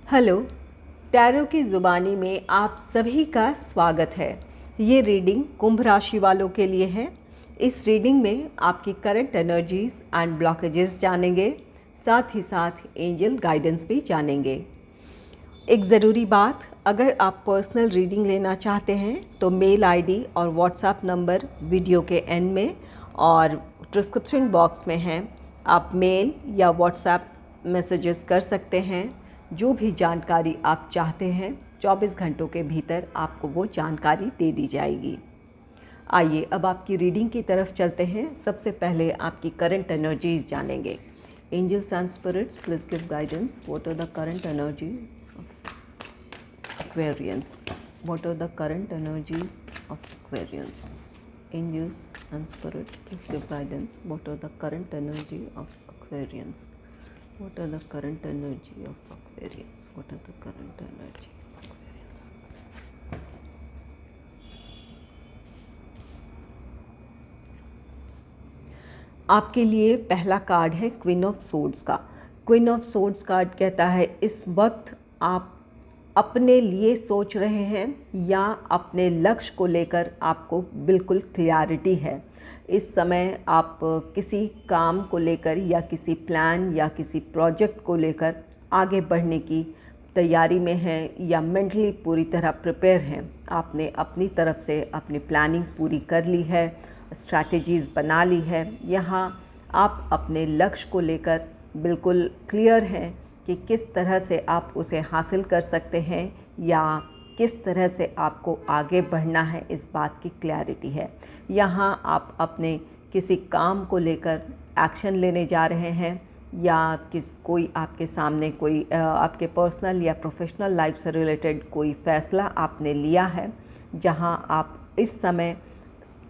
Hello, tarot की ज़ुबानी में आप सभी का स्वागत है। ये रीडिंग कुंभ राशि वालों के लिए है। इस रीडिंग में आपकी करंट एनर्जीज एंड ब्लॉकेजेस जानेंगे, साथ ही साथ एंजल गाइडेंस भी जानेंगे। एक ज़रूरी बात, अगर आप पर्सनल रीडिंग लेना चाहते हैं तो मेल आईडी और व्हाट्सएप नंबर वीडियो के एंड में और डिस्क्रिप्शन बॉक्स में हैं। आप मेल या व्हाट्सएप मैसेजेस कर सकते हैं। जो भी जानकारी आप चाहते हैं 24 घंटों के भीतर आपको वो जानकारी दे दी जाएगी। आइए अब आपकी रीडिंग की तरफ चलते हैं। सबसे पहले आपकी करंट एनर्जीज जानेंगे। Angels and spirits, please give guidance. What are the current energy of Aquarians? What are the current energies of Aquarians? Angels and spirits, please give guidance. What are the current energy of Aquarians? What are the current energy of Aquarius? What are the current energy of Aquarius? आपके लिए पहला card है queen of swords का। Queen of swords card कहता है इस वक्त आप अपने लिए सोच रहे हैं या अपने लक्ष्य को लेकर आपको बिल्कुल क्लैरिटी है। इस समय आप किसी काम को लेकर या किसी प्लान या किसी प्रोजेक्ट को लेकर आगे बढ़ने की तैयारी में हैं या मेंटली पूरी तरह प्रिपेयर हैं। आपने अपनी तरफ से अपनी प्लानिंग पूरी कर ली है, स्ट्रैटेजीज़ बना ली है। यहाँ आप अपने लक्ष्य को लेकर बिल्कुल क्लियर हैं कि किस तरह से आप उसे हासिल कर सकते हैं या किस तरह से आपको आगे बढ़ना है, इस बात की क्लैरिटी है। यहाँ आप अपने किसी काम को लेकर एक्शन लेने जा रहे हैं या कोई आपके सामने कोई आपके पर्सनल या प्रोफेशनल लाइफ से रिलेटेड कोई फ़ैसला आपने लिया है, जहाँ आप इस समय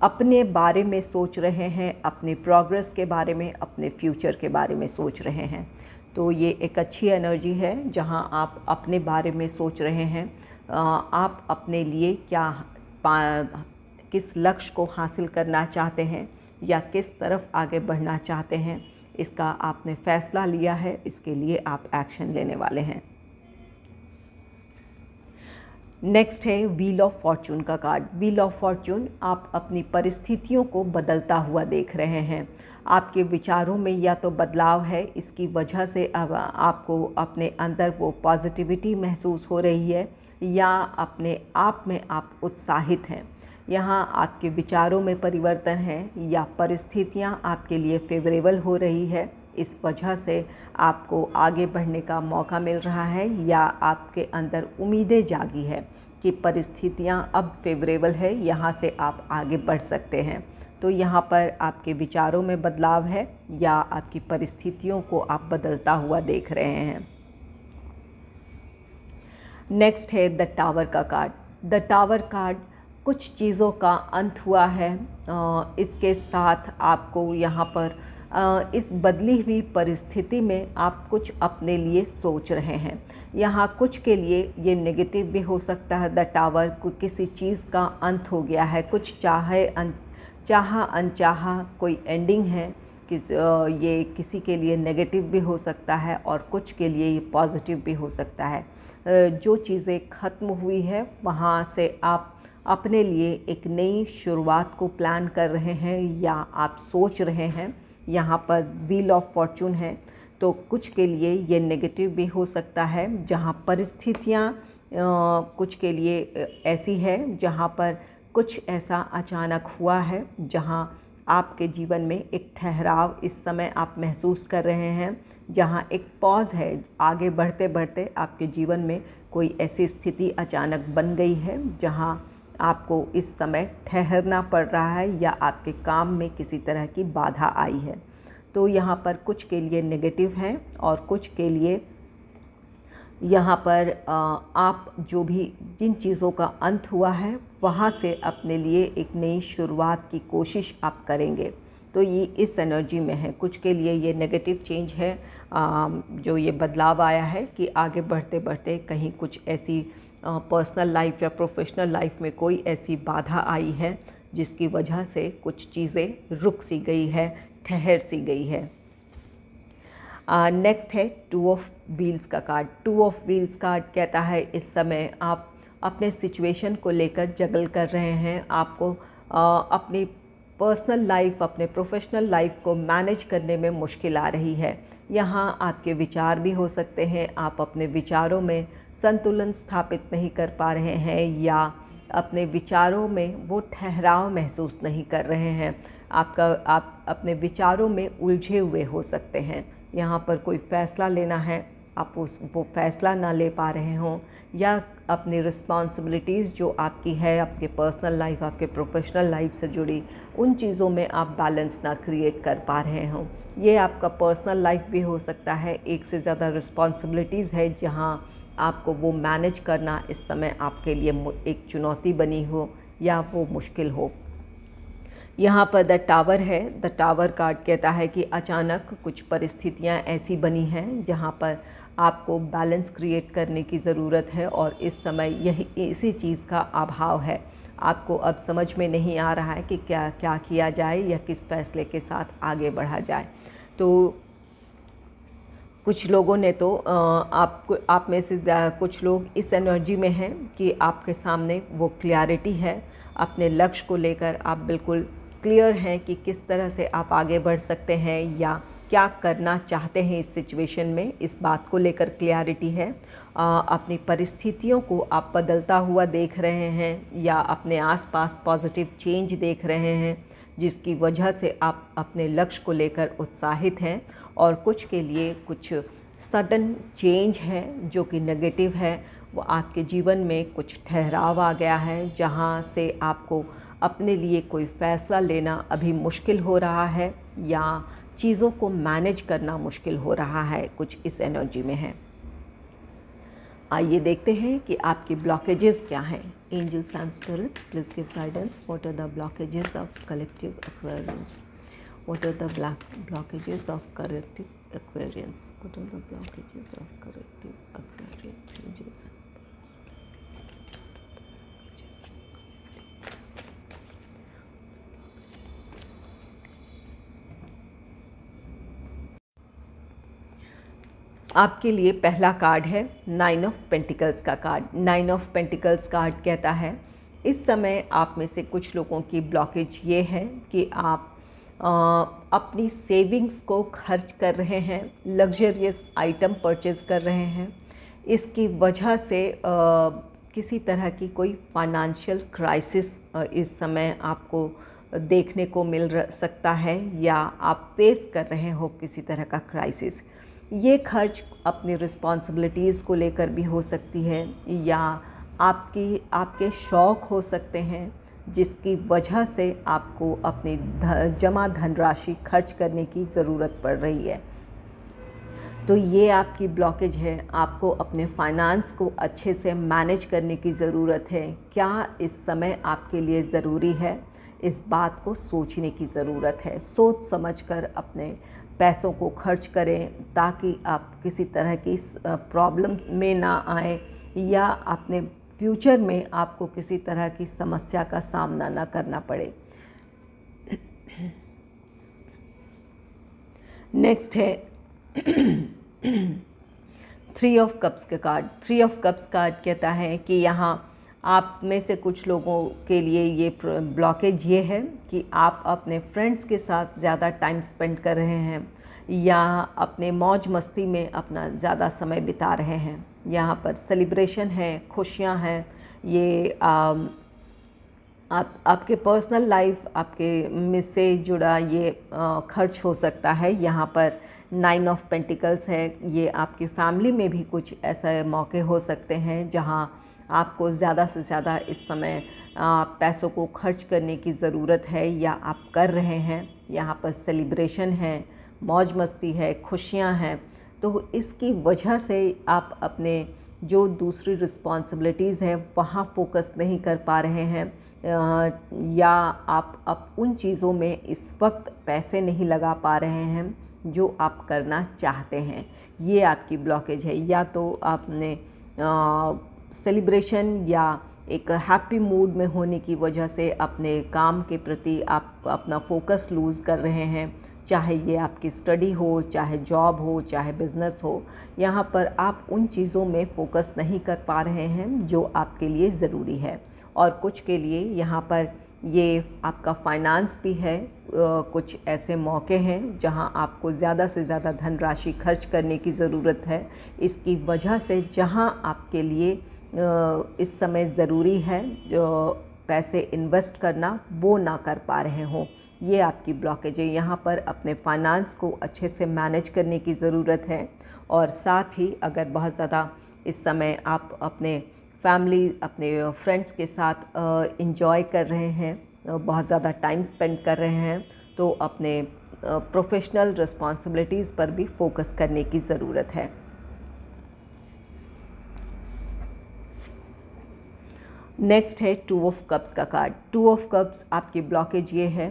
अपने बारे में सोच रहे हैं, अपने प्रोग्रेस के बारे में, अपने फ्यूचर के बारे में सोच रहे हैं। तो ये एक अच्छी एनर्जी है जहाँ आप अपने बारे में सोच रहे हैं। आप अपने लिए किस लक्ष्य को हासिल करना चाहते हैं या किस तरफ आगे बढ़ना चाहते हैं, इसका आपने फ़ैसला लिया है। इसके लिए आप एक्शन लेने वाले हैं। नेक्स्ट है व्हील ऑफ फॉर्चून का कार्ड। व्हील ऑफ फॉर्चून, आप अपनी परिस्थितियों को बदलता हुआ देख रहे हैं। आपके विचारों में या तो बदलाव है, इसकी वजह से अब आपको अपने अंदर वो पॉजिटिविटी महसूस हो रही है या अपने आप में आप उत्साहित हैं। यहाँ आपके विचारों में परिवर्तन है या परिस्थितियाँ आपके लिए फेवरेबल हो रही है, इस वजह से आपको आगे बढ़ने का मौका मिल रहा है या आपके अंदर उम्मीदें जागी है कि परिस्थितियाँ अब फेवरेबल है, यहाँ से आप आगे बढ़ सकते हैं। तो यहाँ पर आपके विचारों में बदलाव है या आपकी परिस्थितियों को आप बदलता हुआ देख रहे हैं। नेक्स्ट है द टावर का कार्ड। द टावर कार्ड, कुछ चीज़ों का अंत हुआ है। इसके साथ आपको यहाँ पर इस बदली हुई परिस्थिति में आप कुछ अपने लिए सोच रहे हैं। यहाँ कुछ के लिए ये नेगेटिव भी हो सकता है। द टावर, किसी चीज़ का अंत हो गया है, कुछ चाहा अनचाहा कोई एंडिंग है। ये किसी के लिए नेगेटिव भी हो सकता है और कुछ के लिए ये पॉजिटिव भी हो सकता है। जो चीज़ें ख़त्म हुई है वहाँ से आप अपने लिए एक नई शुरुआत को प्लान कर रहे हैं या आप सोच रहे हैं। यहाँ पर व्हील ऑफ फॉर्चून है, तो कुछ के लिए ये नेगेटिव भी हो सकता है, जहाँ परिस्थितियाँ कुछ के लिए ऐसी है जहाँ पर कुछ ऐसा अचानक हुआ है जहाँ आपके जीवन में एक ठहराव इस समय आप महसूस कर रहे हैं, जहाँ एक पॉज है। आगे बढ़ते बढ़ते आपके जीवन में कोई ऐसी स्थिति अचानक बन गई है जहाँ आपको इस समय ठहरना पड़ रहा है या आपके काम में किसी तरह की बाधा आई है। तो यहाँ पर कुछ के लिए नेगेटिव हैं और कुछ के लिए यहाँ पर आप जो भी जिन चीज़ों का अंत हुआ है वहाँ से अपने लिए एक नई शुरुआत की कोशिश आप करेंगे। तो ये इस एनर्जी में है। कुछ के लिए ये नेगेटिव चेंज है, जो ये बदलाव आया है कि आगे बढ़ते बढ़ते कहीं कुछ ऐसी पर्सनल लाइफ या प्रोफेशनल लाइफ में कोई ऐसी बाधा आई है जिसकी वजह से कुछ चीज़ें रुक सी गई है, ठहर सी गई है। नेक्स्ट है टू ऑफ व्हील्स का card. Two of wheels card कहता है इस समय आप अपने सिचुएशन को लेकर जगल कर रहे हैं। आपको अपनी पर्सनल लाइफ, अपने प्रोफेशनल लाइफ को मैनेज करने में मुश्किल आ रही है। यहाँ आपके विचार भी हो सकते हैं, आप अपने विचारों में संतुलन स्थापित नहीं कर पा रहे हैं या अपने विचारों में वो ठहराव महसूस नहीं कर रहे हैं। आप अपने विचारों में उलझे हुए हो सकते हैं। यहाँ पर कोई फ़ैसला लेना है, आप वो फ़ैसला ना ले पा रहे हों, या अपनी रिस्पॉन्सिबिलिटीज़ जो आपकी है, आपके पर्सनल लाइफ, आपके प्रोफेशनल लाइफ से जुड़ी, उन चीज़ों में आप बैलेंस ना क्रिएट कर पा रहे हों। ये आपका पर्सनल लाइफ भी हो सकता है। एक से ज़्यादा रिस्पॉन्सिबिलिटीज़ है जहाँ आपको वो मैनेज करना इस समय आपके लिए एक चुनौती बनी हो या वो मुश्किल हो। यहाँ पर द टावर है। द टावर कार्ड कहता है कि अचानक कुछ परिस्थितियाँ ऐसी बनी हैं जहाँ पर आपको बैलेंस क्रिएट करने की ज़रूरत है और इस समय यही इसी चीज़ का अभाव है। आपको अब समझ में नहीं आ रहा है कि क्या क्या किया जाए या किस फैसले के साथ आगे बढ़ा जाए। तो कुछ लोगों ने तो आप में से कुछ लोग इस एनर्जी में हैं कि आपके सामने वो क्लैरिटी है। अपने लक्ष्य को लेकर आप बिल्कुल क्लियर हैं कि किस तरह से आप आगे बढ़ सकते हैं या क्या करना चाहते हैं इस सिचुएशन में, इस बात को लेकर क्लैरिटी है। अपनी परिस्थितियों को आप बदलता हुआ देख रहे हैं या अपने आसपास पॉजिटिव चेंज देख रहे हैं, जिसकी वजह से आप अपने लक्ष्य को लेकर उत्साहित हैं। और कुछ के लिए कुछ सडन चेंज है जो कि नेगेटिव है। वो आपके जीवन में कुछ ठहराव आ गया है जहाँ से आपको अपने लिए कोई फ़ैसला लेना अभी मुश्किल हो रहा है या चीज़ों को मैनेज करना मुश्किल हो रहा है। कुछ इस एनर्जी में है। आइए देखते हैं कि आपकी ब्लॉकेजेस क्या हैं। Angels and spirits please give guidance. What are the blockages of collective Aquarians? What are the blockages of collective Aquarians? What are the blockages of collective Aquarians? Angels and spirits please आपके लिए पहला card है 9 of pentacles का card. 9 of pentacles card कहता है इस समय आप में से कुछ लोगों की ब्लॉकेज ये है कि आप अपनी सेविंग्स को खर्च कर रहे हैं, लग्जरियस आइटम परचेज़ कर रहे हैं। इसकी वजह से किसी तरह की कोई फाइनेंशियल क्राइसिस इस समय आपको देखने को मिल सकता है या आप फेस कर रहे हो किसी तरह का क्राइसिस। ये खर्च अपनी रिस्पॉन्सिबिलिटीज़ को लेकर भी हो सकती है या आपके शौक़ हो सकते हैं जिसकी वजह से आपको अपनी जमा धनराशि खर्च करने की ज़रूरत पड़ रही है। तो ये आपकी ब्लॉकेज है। आपको अपने फाइनेंस को अच्छे से मैनेज करने की ज़रूरत है। क्या इस समय आपके लिए ज़रूरी है, इस बात को सोचने की ज़रूरत है। सोच समझकर अपने पैसों को खर्च करें ताकि आप किसी तरह की प्रॉब्लम में ना आए या अपने फ्यूचर में आपको किसी तरह की समस्या का सामना ना करना पड़े। नेक्स्ट है 3 ऑफ कप्स का कार्ड। 3 ऑफ कप्स कार्ड कहता है कि यहाँ आप में से कुछ लोगों के लिए ये ब्लॉकेज ये है कि आप अपने फ्रेंड्स के साथ ज़्यादा टाइम स्पेंड कर रहे हैं या अपने मौज मस्ती में अपना ज़्यादा समय बिता रहे हैं। यहाँ पर सेलिब्रेशन है, खुशियाँ हैं। ये आपके पर्सनल लाइफ, आपके में से जुड़ा ये खर्च हो सकता है। यहाँ पर 9 ऑफ पेंटिकल्स है। ये आपकी फैमिली में भी कुछ ऐसे मौके हो सकते हैं जहाँ आपको ज़्यादा से ज़्यादा इस समय पैसों को खर्च करने की ज़रूरत है या आप कर रहे हैं। यहाँ पर सेलिब्रेशन है, मौज मस्ती है, खुशियाँ हैं। तो इसकी वजह से आप अपने जो दूसरी रिस्पॉन्सिबिलिटीज़ हैं वहाँ फोकस नहीं कर पा रहे हैं या आप उन चीज़ों में इस वक्त पैसे नहीं लगा पा रहे हैं जो आप करना चाहते हैं। ये आपकी ब्लॉकेज है। या तो आपने सेलिब्रेशन या एक हैप्पी मूड में होने की वजह से अपने काम के प्रति आप अपना फोकस लूज़ कर रहे हैं, चाहे ये आपकी स्टडी हो, चाहे जॉब हो, चाहे बिज़नेस हो। यहाँ पर आप उन चीज़ों में फ़ोकस नहीं कर पा रहे हैं जो आपके लिए ज़रूरी है। और कुछ के लिए यहाँ पर ये आपका फाइनेंस भी है। कुछ ऐसे मौके हैं जहाँ आपको ज़्यादा से ज़्यादा धनराशि खर्च करने की ज़रूरत है। इसकी वजह से जहाँ आपके लिए इस समय ज़रूरी है पैसे इन्वेस्ट करना, वो ना कर पा रहे हों, ये आपकी ब्लॉकेज है। यहाँ पर अपने फाइनेंस को अच्छे से मैनेज करने की ज़रूरत है। और साथ ही अगर बहुत ज़्यादा इस समय आप अपने फैमिली, अपने फ्रेंड्स के साथ एंजॉय कर रहे हैं, बहुत ज़्यादा टाइम स्पेंड कर रहे हैं, तो अपने प्रोफेशनल रिस्पॉन्सिबिलिटीज़ पर भी फोकस करने की ज़रूरत है। नेक्स्ट है टू ऑफ कप्स का कार्ड। टू ऑफ कप्स आपकी ब्लॉकेज ये है,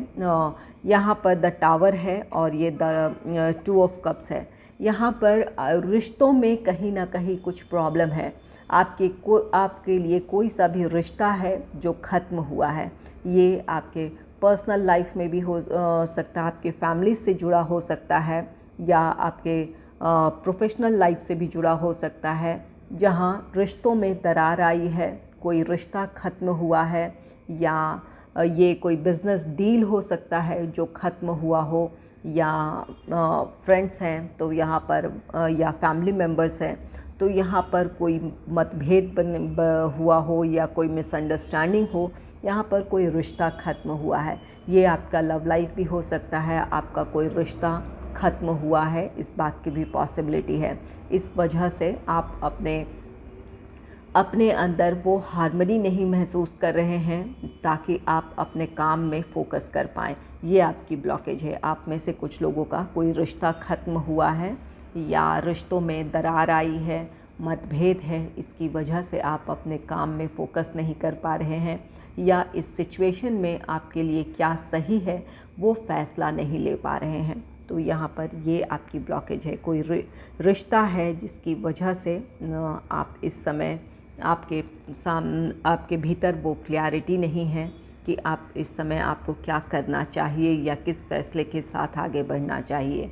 यहाँ पर द टावर है और ये द टू ऑफ कप्स है। यहाँ पर रिश्तों में कहीं ना कहीं कुछ प्रॉब्लम है। आपके लिए कोई सा भी रिश्ता है जो ख़त्म हुआ है, ये आपके पर्सनल लाइफ में भी हो सकता है, आपके फैमिली से जुड़ा हो सकता है, या आपके प्रोफेशनल लाइफ से भी जुड़ा हो सकता है। जहाँ रिश्तों में दरार आई है, कोई रिश्ता ख़त्म हुआ है, या ये कोई बिज़नेस डील हो सकता है जो ख़त्म हुआ हो, या फ्रेंड्स हैं तो यहाँ पर या फैमिली मेम्बर्स हैं तो यहाँ पर कोई मतभेद हुआ हो या कोई मिसअंडरस्टैंडिंग हो, यहाँ पर कोई रिश्ता ख़त्म हुआ है। ये आपका लव लाइफ भी हो सकता है, आपका कोई रिश्ता ख़त्म हुआ है, इस बात की भी पॉसिबिलिटी है। इस वजह से आप अपने अंदर वो हार्मनी नहीं महसूस कर रहे हैं ताकि आप अपने काम में फ़ोकस कर पाएँ। ये आपकी ब्लॉकेज है। आप में से कुछ लोगों का कोई रिश्ता ख़त्म हुआ है या रिश्तों में दरार आई है, मतभेद है, इसकी वजह से आप अपने काम में फ़ोकस नहीं कर पा रहे हैं, या इस सिचुएशन में आपके लिए क्या सही है वो फ़ैसला नहीं ले पा रहे हैं। तो यहाँ पर ये आपकी ब्लॉकेज है। कोई रिश्ता है जिसकी वजह से आप इस समय आपके भीतर वो क्लैरिटी नहीं है कि आप इस समय आपको क्या करना चाहिए या किस फैसले के साथ आगे बढ़ना चाहिए।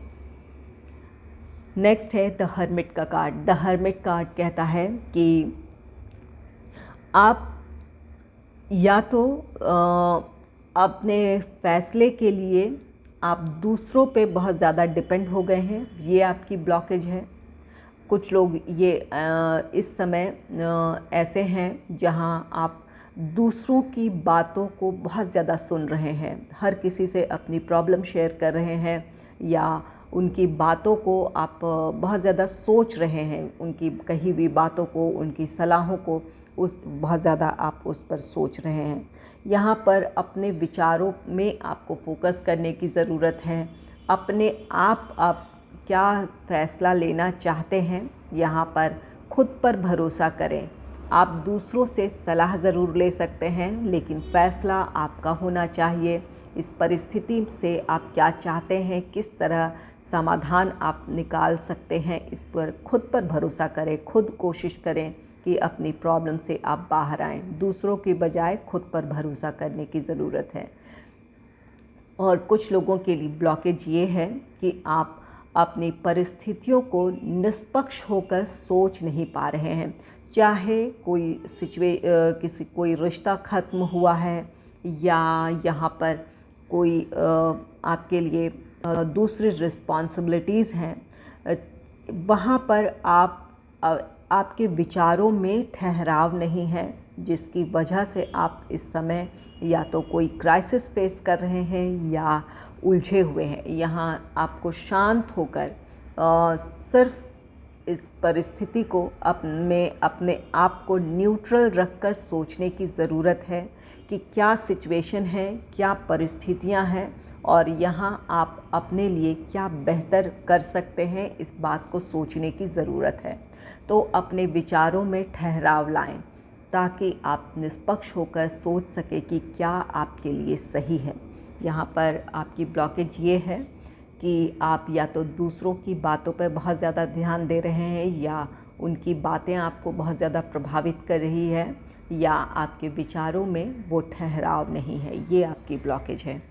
नेक्स्ट है द हर्मिट का कार्ड। द हर्मिट कार्ड कहता है कि आप या तो अपने फैसले के लिए आप दूसरों पे बहुत ज़्यादा डिपेंड हो गए हैं, ये आपकी ब्लॉकेज है। कुछ लोग ये इस समय ऐसे हैं जहां आप दूसरों की बातों को बहुत ज़्यादा सुन रहे हैं, हर किसी से अपनी प्रॉब्लम शेयर कर रहे हैं, या उनकी बातों को आप बहुत ज़्यादा सोच रहे हैं, उनकी कही हुई बातों को, उनकी सलाहों को बहुत ज़्यादा आप उस पर सोच रहे हैं। यहाँ पर अपने विचारों में आपको फोकस करने की ज़रूरत है। अपने आप क्या फ़ैसला लेना चाहते हैं, यहाँ पर खुद पर भरोसा करें। आप दूसरों से सलाह ज़रूर ले सकते हैं, लेकिन फ़ैसला आपका होना चाहिए। इस परिस्थिति से आप क्या चाहते हैं, किस तरह समाधान आप निकाल सकते हैं, इस पर खुद पर भरोसा करें। खुद कोशिश करें कि अपनी प्रॉब्लम से आप बाहर आएँ। दूसरों की बजाय खुद पर भरोसा करने की ज़रूरत है। और कुछ लोगों के लिए ब्लॉकेज ये है कि आप अपनी परिस्थितियों को निष्पक्ष होकर सोच नहीं पा रहे हैं। चाहे कोई रिश्ता ख़त्म हुआ है, या यहाँ पर कोई आपके लिए दूसरी रिस्पॉन्सिबिलिटीज़ हैं, वहाँ पर आपके विचारों में ठहराव नहीं है, जिसकी वजह से आप इस समय या तो कोई क्राइसिस फेस कर रहे हैं या उलझे हुए हैं। यहाँ आपको शांत होकर सिर्फ इस परिस्थिति को अपने आप को न्यूट्रल रखकर सोचने की ज़रूरत है कि क्या सिचुएशन है, क्या परिस्थितियाँ हैं, और यहाँ आप अपने लिए क्या बेहतर कर सकते हैं, इस बात को सोचने की ज़रूरत है। तो अपने विचारों में ठहराव लाएं ताकि आप निष्पक्ष होकर सोच सकें कि क्या आपके लिए सही है। यहाँ पर आपकी ब्लॉकेज ये है कि आप या तो दूसरों की बातों पर बहुत ज़्यादा ध्यान दे रहे हैं, या उनकी बातें आपको बहुत ज़्यादा प्रभावित कर रही है, या आपके विचारों में वो ठहराव नहीं है। ये आपकी ब्लॉकेज है।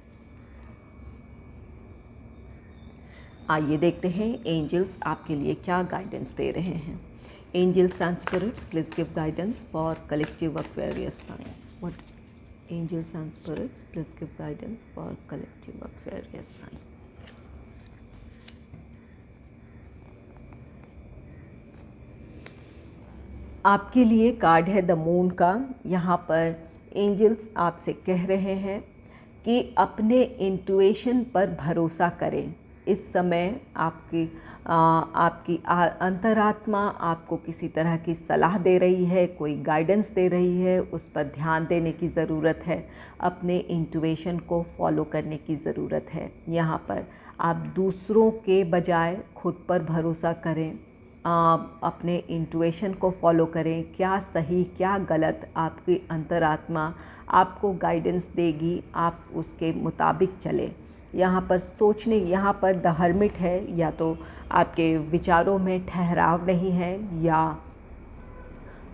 आइए देखते हैं एंजल्स आपके लिए क्या गाइडेंस दे रहे हैं। Angels and spirits please give guidance for collective Aquarius sign. What angels and spirits please give guidance for collective Aquarius sign. आपके लिए कार्ड है द मून का। यहाँ पर एंजल्स आपसे कह रहे हैं कि अपने इंट्यूशन पर भरोसा करें। इस समय आपकी अंतरात्मा आपको किसी तरह की सलाह दे रही है, कोई गाइडेंस दे रही है, उस पर ध्यान देने की ज़रूरत है। अपने इंट्यूशन को फॉलो करने की ज़रूरत है। यहाँ पर आप दूसरों के बजाय खुद पर भरोसा करें, अपने इंट्यूशन को फॉलो करें। क्या सही क्या गलत आपकी अंतरात्मा आपको गाइडेंस देगी, आप उसके मुताबिक चलें। यहाँ पर सोचने, यहाँ पर द हर्मिट है, या तो आपके विचारों में ठहराव नहीं है, या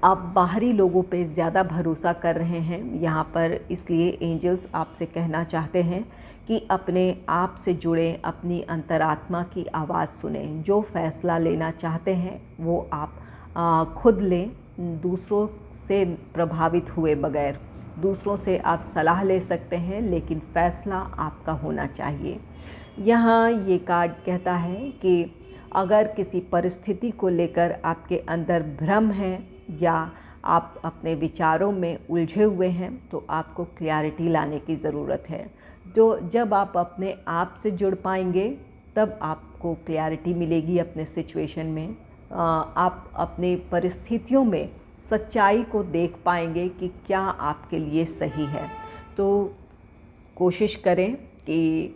आप बाहरी लोगों पे ज़्यादा भरोसा कर रहे हैं। यहाँ पर इसलिए एंजल्स आपसे कहना चाहते हैं कि अपने आप से जुड़ें, अपनी अंतरात्मा की आवाज़ सुनें। जो फ़ैसला लेना चाहते हैं वो आप खुद लें, दूसरों से प्रभावित हुए बगैर। दूसरों से आप सलाह ले सकते हैं, लेकिन फ़ैसला आपका होना चाहिए। यहाँ ये कार्ड कहता है कि अगर किसी परिस्थिति को लेकर आपके अंदर भ्रम है या आप अपने विचारों में उलझे हुए हैं, तो आपको क्लैरिटी लाने की ज़रूरत है। तो जब आप अपने आप से जुड़ पाएंगे तब आपको क्लैरिटी मिलेगी अपने सिचुएशन में। आप अपनी परिस्थितियों में सच्चाई को देख पाएंगे कि क्या आपके लिए सही है। तो कोशिश करें कि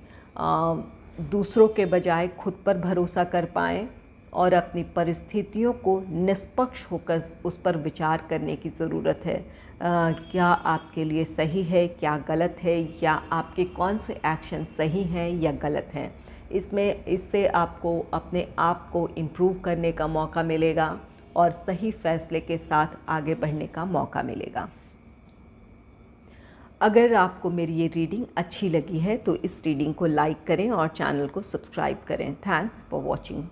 दूसरों के बजाय खुद पर भरोसा कर पाएँ और अपनी परिस्थितियों को निष्पक्ष होकर उस पर विचार करने की ज़रूरत है। क्या आपके लिए सही है, क्या गलत है, या आपके कौन से एक्शन सही हैं या गलत हैं। इससे आपको अपने आप को इम्प्रूव करने का मौका मिलेगा और सही फैसले के साथ आगे बढ़ने का मौका मिलेगा। अगर आपको मेरी ये रीडिंग अच्छी लगी है तो इस रीडिंग को लाइक करें और चैनल को सब्सक्राइब करें। Thanks for watching.